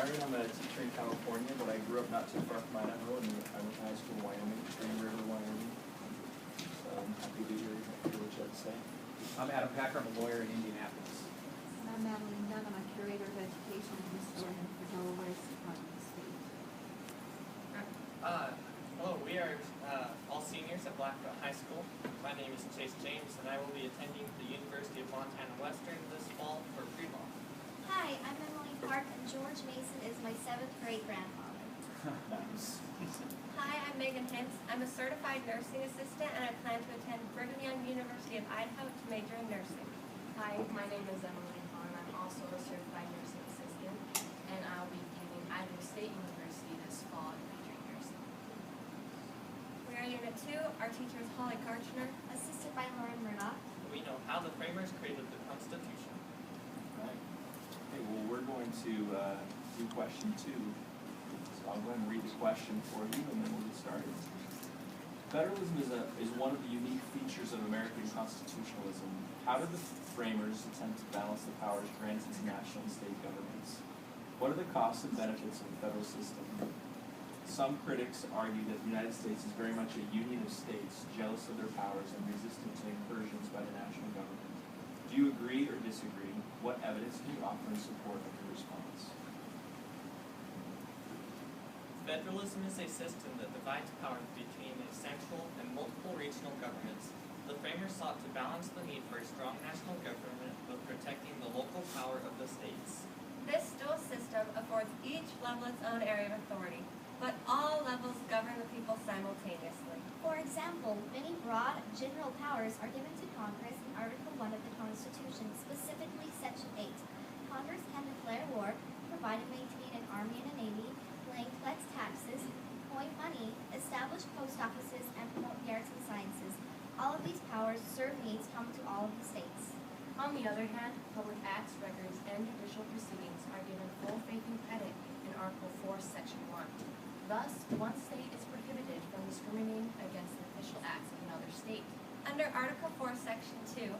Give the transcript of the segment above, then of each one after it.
Myron. I'm a teacher in California, but I grew up not too far from Idaho, and I went to high school in Wyoming, Green River, Wyoming. So I'm happy to hear what you have to say. I'm Adam Packer. I'm a lawyer in Indianapolis. And I'm Madeline Dunn. I'm a curator of education and historian for Delaware's Department of State. Hello, we are all seniors at Blackfoot High School. My name is Chase James, and I will be attending the University of Montana Western this fall for pre-law. Hi, I'm Emily Park, and George Mason is my 7th grade grandfather. Nice. Hi, I'm Megan Hintz. I'm a certified nursing assistant, and I plan to attend Brigham Young University of Idaho to major in nursing. Hi, my name is Emily Hahn. I'm also a certified nursing assistant, and I'll be attending Idaho State University this fall to major in nursing. We are Unit 2. Our teacher is Holly Karchner. Assisted by Lauren Murdoch. We know how the framers created the Constitution. Right. Okay, well, we're going to do question 2. So I'll go ahead and read the question for you, and then we'll get started. Federalism is one of the unique features of American constitutionalism. How did the framers attempt to balance the powers granted to national and state governments? What are the costs and benefits of the federal system? Some critics argue that the United States is very much a union of states, jealous of their powers and resistant to incursions by the national government. Do you agree or disagree? What evidence can you offer in support of your response? Federalism is a system that divides power between a central and multiple regional governments. The framers sought to balance the need for a strong national government with protecting the local power of the states. This dual system affords each level its own area of authority, but all levels govern the people simultaneously. For example, many broad, general powers are given to Congress in Article 1 of the Constitution, specifically Section 8. Congress can declare war, provide and maintain an army and a navy, collect taxes, coin money, establish post offices, and promote the arts and sciences. All of these powers serve needs common to all of the states. On the other hand, public acts, records, and judicial proceedings are given full faith and credit in Article 4, Section 1. Thus, one state is prohibited from discriminating against the official acts of another state. Under Article 4, Section 2,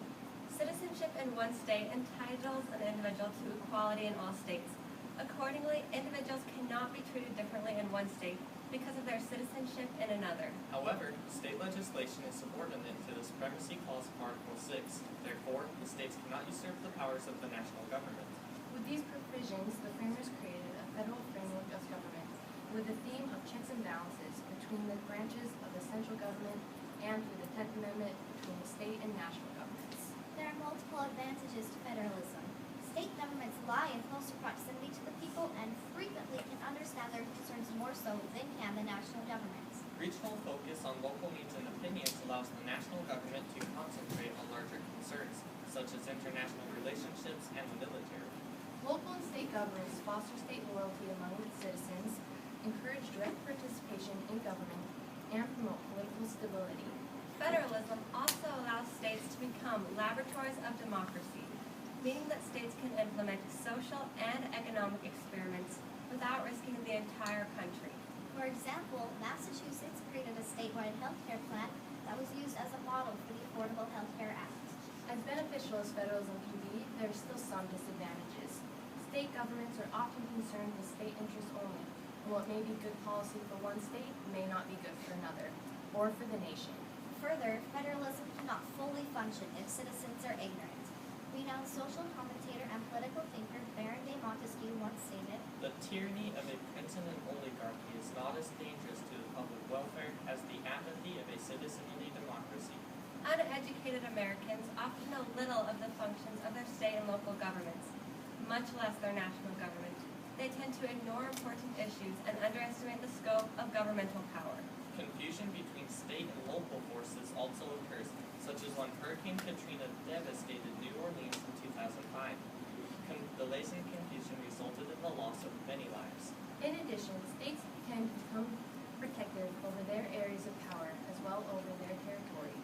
citizenship in one state entitles an individual to equality in all states. Accordingly, individuals cannot be treated differently in one state because of their citizenship in another. However, state legislation is subordinate to the supremacy clause of Article 6. Therefore, the states cannot usurp the powers of the national government. With these provisions, the framers created a federal framework of government with the theme of checks and balances between the branches of the central government and through the 10th Amendment between the state and national governments. There are multiple advantages to federalism. State governments lie in closer proximity to the people and frequently can understand their concerns more so than can the national governments. Regional focus on local needs and opinions allows the national government to concentrate on larger concerns, such as international relationships and the military. Local and state governments foster state loyalty among its citizens, encourage direct participation in government, and promote political stability. Federalism also allows states to become laboratories of democracy, meaning that states can implement social and economic experiments without risking the entire country. For example, Massachusetts created a statewide health care plan that was used as a model for the Affordable Health Care Act. As beneficial as federalism can be, there are still some disadvantages. State governments are often concerned with state interests only, and what may be good policy for one state may not be good for another, or for the nation. Further, federalism cannot fully function if citizens are ignorant. Renowned social commentator and political thinker Baron de Montesquieu once stated, The tyranny of a prince and an oligarchy is not as dangerous to the public welfare as the apathy of a citizenry democracy. Uneducated Americans often know little of the functions of their state and local governments, much less their national government. They tend to ignore important issues and underestimate the scope of governmental power. Confusion between state and local forces also occurs, such as when Hurricane Katrina devastated New Orleans in 2005. Delays and confusion resulted in the loss of many lives. In addition, states can become protective over their areas of power as well over their territory.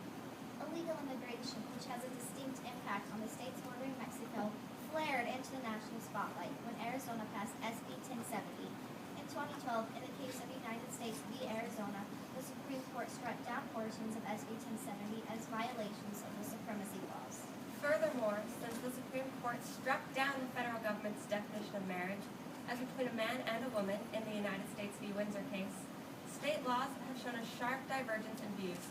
illegal immigration, which has a distinct impact on the states bordering Mexico, flared into the national spotlight when Arizona passed SB 1070. In 2012, in the case of United States v. Arizona, the Supreme Court struck down portions of SB 1070 as violations of the supremacy clause. Furthermore, since the Supreme Court struck down the federal government's definition of marriage, as between a man and a woman in the United States v. Windsor case, state laws have shown a sharp divergence in views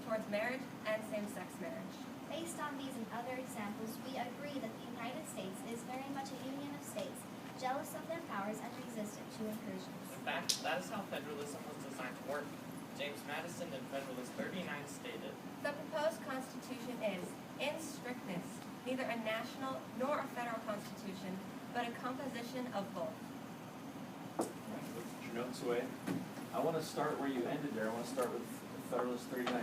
towards marriage and same-sex marriage. Based on these and other examples, we agree that the United States is very much a union of states, jealous of their powers and resistant to incursions. In fact, that is how federalism was designed to work. James Madison in Federalist 39 stated, The proposed constitution is, in strictness, neither a national nor a federal constitution, but a composition of both. Put your notes away. I want to start where you ended there. I want to start with Federalist 39,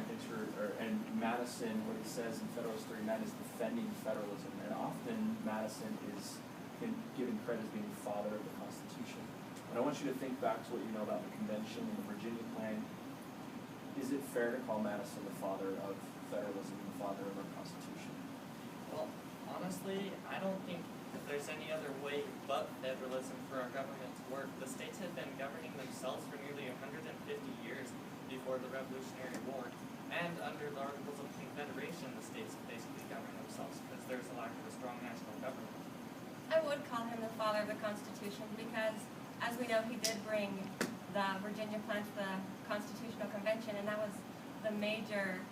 and Madison, what he says in Federalist 39 is defending federalism. And often Madison is given credit as being the father of the Constitution. And I want you to think back to what you know about the Convention and the Virginia Plan. Is it fair to call Madison the father of federalism and the father of our Constitution? well, honestly, I don't think that there's any other way but federalism for our government to work. The states had been governing themselves for nearly 150 years before the Revolutionary War. And under the Articles of Confederation, the states basically govern themselves because there's a lack of a strong national government. I would call him the father of the Constitution because, as we know, he did bring the Virginia Plan to the Constitutional Convention, and that was the major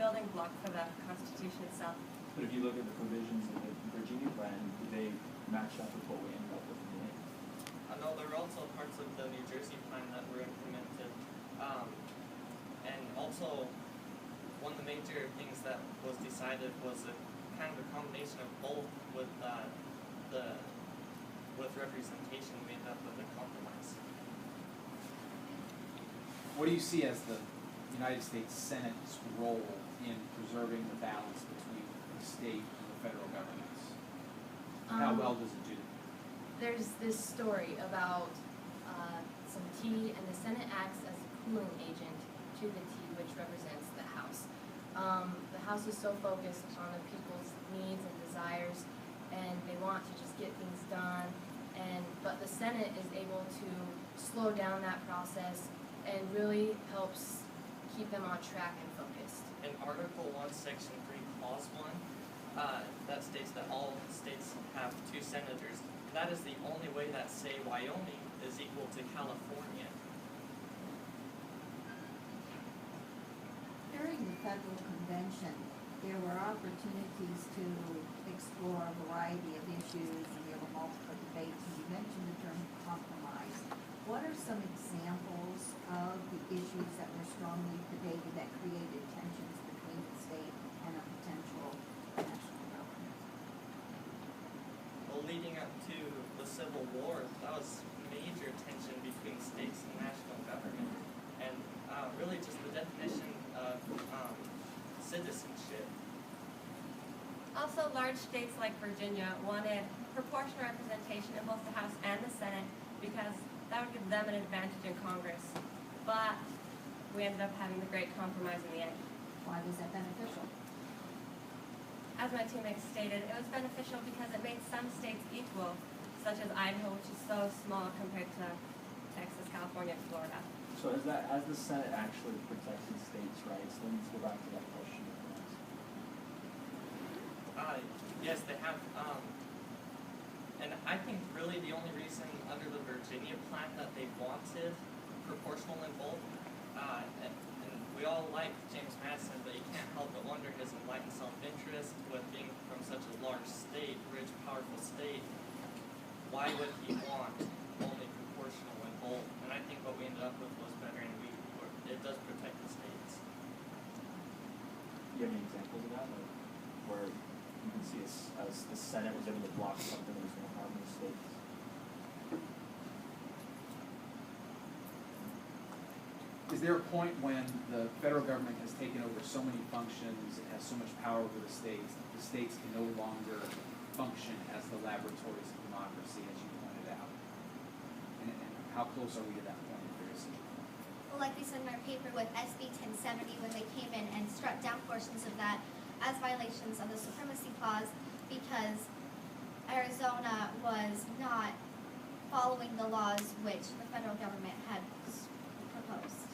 building block for the Constitution itself. But if you look at the provisions of the Virginia Plan, they match up with what we ended up with in the end. No, there were also parts of the New Jersey Plan that were implemented. And also, one of the major things that was decided was a kind of a combination of both with representation. We ended up with a compromise. What do you see as the United States Senate's role in preserving the balance between the state and the federal governments? How well does it do? There's this story about some tea, and the Senate acts as a cooling agent to the tea, which represents the House. The House is so focused on the people's needs and desires, and they want to just get things done. But the Senate is able to slow down that process and really helps keep them on track and focused. In Article 1, Section 3, Clause 1, that states that all states have 2 senators. That is the only way that, say, Wyoming is equal to California. During the federal convention, there were opportunities to explore a variety of issues, and there were multiple debates, and you mentioned the term compromise. What are some examples of the issues that were strongly debated that created tensions between the state and a potential national government? Well, leading up to the Civil War, that was major tension between states and national government, and really just the definition of citizenship. Also, large states like Virginia wanted proportional representation in both the House and the Senate because that would give them an advantage in Congress. But we ended up having the great compromise in the end. Why was that beneficial? As my teammate stated, it was beneficial because it made some states equal, such as Idaho, which is so small compared to Texas, California, and Florida. So has the Senate actually protected states' rights? Let's go back to that question. Yes, they have. And I think really the only reason under the Virginia Plan that they wanted proportional in both, and we all like James Madison, but you can't help but wonder his enlightened self-interest with being from such a large state, rich, powerful state. Why would he want only proportional in both? And I think what we ended up with was better, and it does protect the states. Do you have any examples of that, like, where you can see as the Senate was able to block something that was going to harm the states? Is there a point when the federal government has taken over so many functions, it has so much power over the states, that the states can no longer function as the laboratories of democracy, as you pointed out? And how close are we to that point in Pharisee? Well, like we said in our paper with SB 1070, when they came in and struck down portions of that as violations of the Supremacy Clause because Arizona was not following the laws which the federal government had proposed.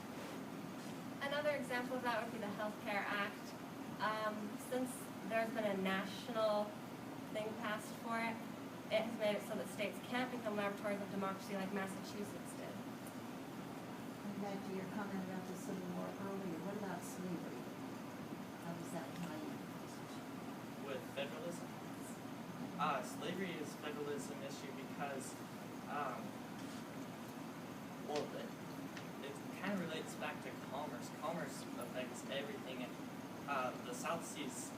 Another example of that would be the Health Care Act. Since there's been a national thing passed for it, it has made it so that states can't become laboratories of democracy like Massachusetts did. And back to your comment about the Civil War earlier, what about slavery? How does that tie in? With federalism, slavery is a federalism issue because, well, it kind of relates back to commerce. Commerce affects everything, and the South sees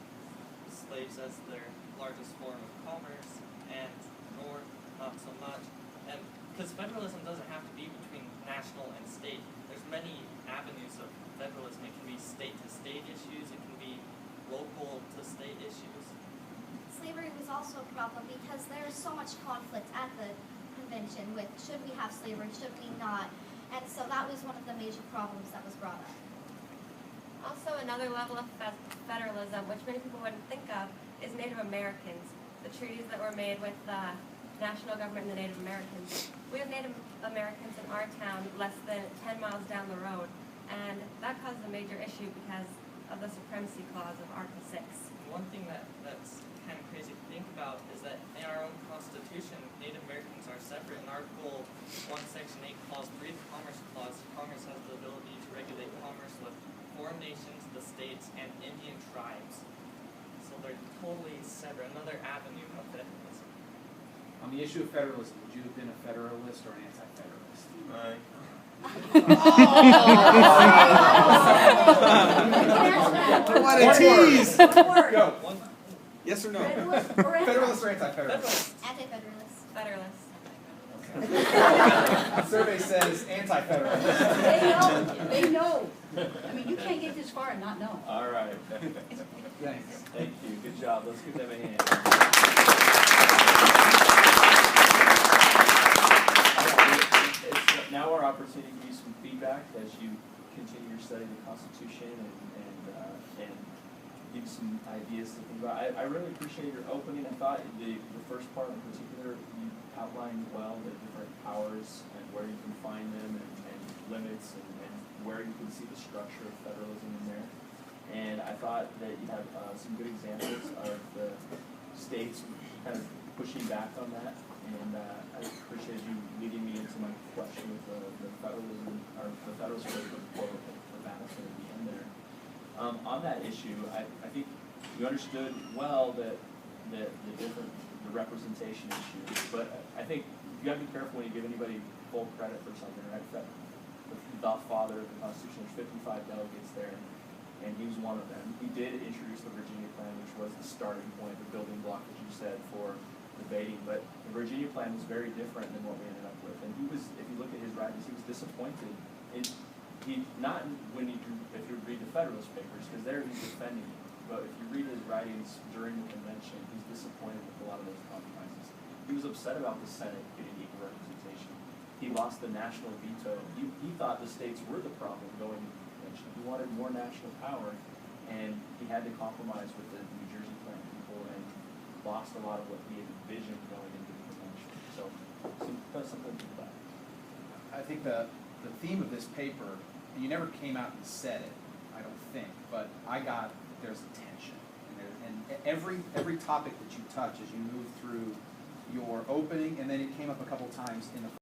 slaves as their largest form of commerce, and North not so much. And because federalism doesn't have to be between national and state. There's many avenues of federalism. It can be state-to-state issues. It can be local-to-state issues. Slavery was also a problem because there is so much conflict at the convention with should we have slavery, should we not, and so that was one of the major problems that was brought up. Also, another level of federalism, which many people wouldn't think of, is Native Americans. The treaties that were made with the national government and the Native Americans. We have Native Americans in our town less than 10 miles down the road, and that caused a major issue because of the supremacy clause of Article 6. One thing that's kind of crazy to think about is that in our own Constitution, Native Americans are separate. In Article 1, Section 8, Clause 3, the Commerce Clause, Congress has the ability to regulate commerce with foreign nations, the states, and Indian tribes. So they're totally separate, another avenue of federalism. On the issue of federalism, would you have been a federalist or an anti-federalist? What a tease! Go. Yes or no? Federalist or anti? Federalist or anti-federalist? Anti-federalists. Federalists. The survey says anti-federalist. They know. I mean, you can't get this far and not know. All right. Thanks. Thank you. Good job. Let's give them a hand. It's now our opportunity to give you some feedback as you continue your study of the Constitution and give you some ideas to think about. I really appreciate your opening. I thought the first part in particular, you outlined well the different powers and where you can find them and limits and where you can see the structure of federalism in there. And I thought that you have some good examples of the states kind of pushing back on that. And I appreciate you leading me into my question with the federalism, or the federalist quote of Madison at the end there. On that issue, I think you understood well the representation issue, but I think you got to be careful when you give anybody full credit for something, right? The father of the Constitution, there's 55 delegates there, and he was one of them. He did introduce the Virginia Plan, which was the starting point, the building block, as you said, for debating, but the Virginia Plan was very different than what we ended up with. And he was, if you look at his writings, he was disappointed. Not when if you read the Federalist Papers, because there he's defending it, but if you read his writings during the convention, he's disappointed with a lot of those compromises. He was upset about the Senate getting equal representation. He lost the national veto. He thought the states were the problem going into the convention. He wanted more national power, and he had to compromise with the New Jersey Plan people and lost a lot of what he had envisioned going into the convention. So something to think about. I think the theme of this paper, and you never came out and said it, I don't think, but I got there's tension. And every topic that you touch as you move through your opening, and then it came up a couple times in the